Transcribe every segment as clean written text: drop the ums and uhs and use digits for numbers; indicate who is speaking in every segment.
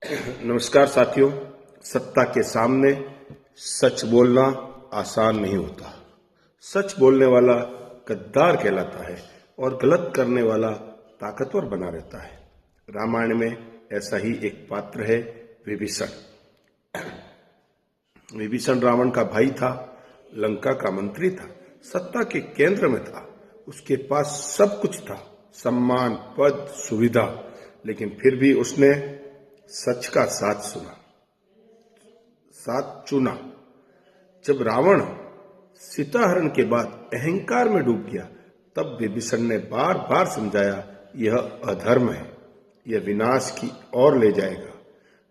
Speaker 1: नमस्कार साथियों। सत्ता के सामने सच बोलना आसान नहीं होता। सच बोलने वाला गद्दार कहलाता है और गलत करने वाला ताकतवर बना रहता है। रामायण में ऐसा ही एक पात्र है विभीषण। विभीषण रावण का भाई था, लंका का मंत्री था, सत्ता के केंद्र में था। उसके पास सब कुछ था, सम्मान, पद, सुविधा, लेकिन फिर भी उसने सच का साथ चुना। जब रावण सीता हरण के बाद अहंकार में डूब गया, तब विभीषण ने बार बार समझाया, यह अधर्म है, यह विनाश की ओर ले जाएगा।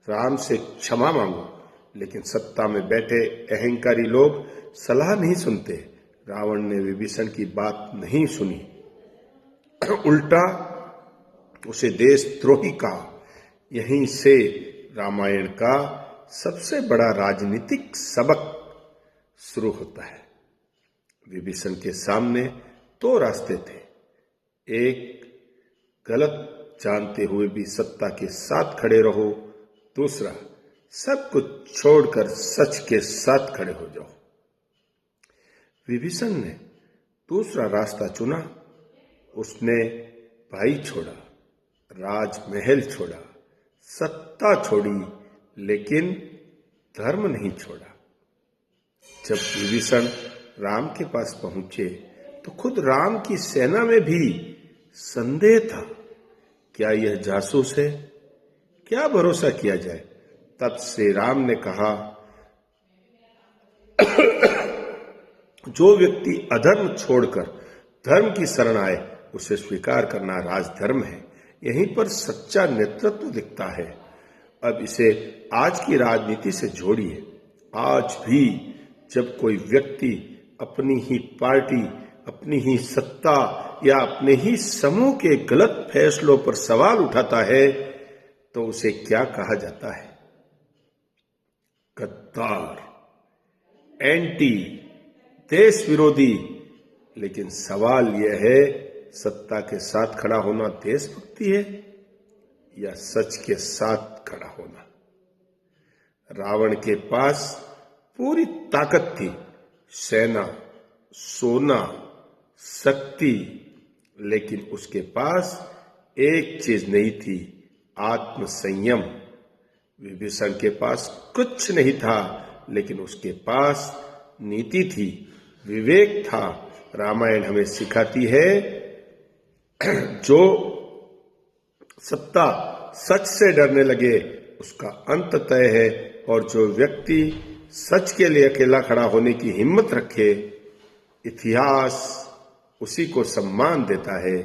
Speaker 1: राम से क्षमा मांगो। लेकिन सत्ता में बैठे अहंकारी लोग सलाह नहीं सुनते। रावण ने विभीषण की बात नहीं सुनी, उल्टा उसे देशद्रोही कहा। यहीं से रामायण का सबसे बड़ा राजनीतिक सबक शुरू होता है। विभीषण के सामने दो रास्ते थे। एक, गलत जानते हुए भी सत्ता के साथ खड़े रहो। दूसरा, सब कुछ छोड़कर सच के साथ खड़े हो जाओ। विभीषण ने दूसरा रास्ता चुना। उसने भाई छोड़ा, राजमहल छोड़ा, सत्ता छोड़ी, लेकिन धर्म नहीं छोड़ा। जब विभीषण राम के पास पहुंचे तो खुद राम की सेना में भी संदेह था। क्या यह जासूस है? क्या भरोसा किया जाए? तब से राम ने कहा, जो व्यक्ति अधर्म छोड़कर धर्म की शरण आए, उसे स्वीकार करना राजधर्म है। यहीं पर सच्चा नेतृत्व दिखता है। अब इसे आज की राजनीति से जोड़िए। आज भी जब कोई व्यक्ति अपनी ही पार्टी, अपनी ही सत्ता या अपने ही समूह के गलत फैसलों पर सवाल उठाता है, तो उसे क्या कहा जाता है? गद्दार, एंटी, देश विरोधी। लेकिन सवाल यह है, सत्ता के साथ खड़ा होना देशभक्ति है या सच के साथ खड़ा होना? रावण के पास पूरी ताकत थी, सेना, सोना, शक्ति, लेकिन उसके पास एक चीज नहीं थी, आत्मसंयम। विभीषण के पास कुछ नहीं था, लेकिन उसके पास नीति थी, विवेक था। रामायण हमें सिखाती है, जो सत्ता सच से डरने लगे उसका अंत तय है, और जो व्यक्ति सच के लिए अकेला खड़ा होने की हिम्मत रखे, इतिहास उसी को सम्मान देता है।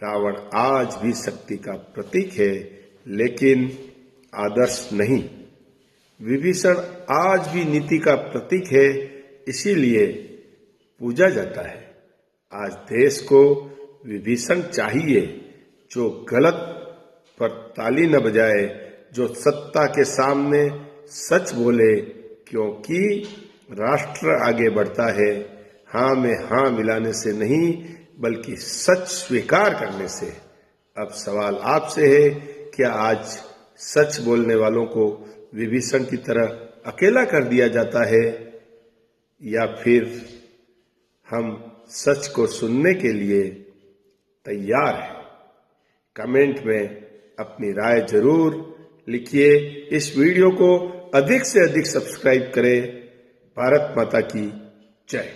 Speaker 1: रावण आज भी शक्ति का प्रतीक है, लेकिन आदर्श नहीं। विभीषण आज भी नीति का प्रतीक है, इसीलिए पूजा जाता है। आज देश को विभीषण चाहिए, जो गलत पर ताली न बजाए, जो सत्ता के सामने सच बोले, क्योंकि राष्ट्र आगे बढ़ता है हाँ में हाँ मिलाने से नहीं, बल्कि सच स्वीकार करने से। अब सवाल आपसे है, क्या आज सच बोलने वालों को विभीषण की तरह अकेला कर दिया जाता है, या फिर हम सच को सुनने के लिए तैयार हैं? कमेंट में अपनी राय जरूर लिखिए। इस वीडियो को अधिक से अधिक सब्सक्राइब करें। भारत माता की जय।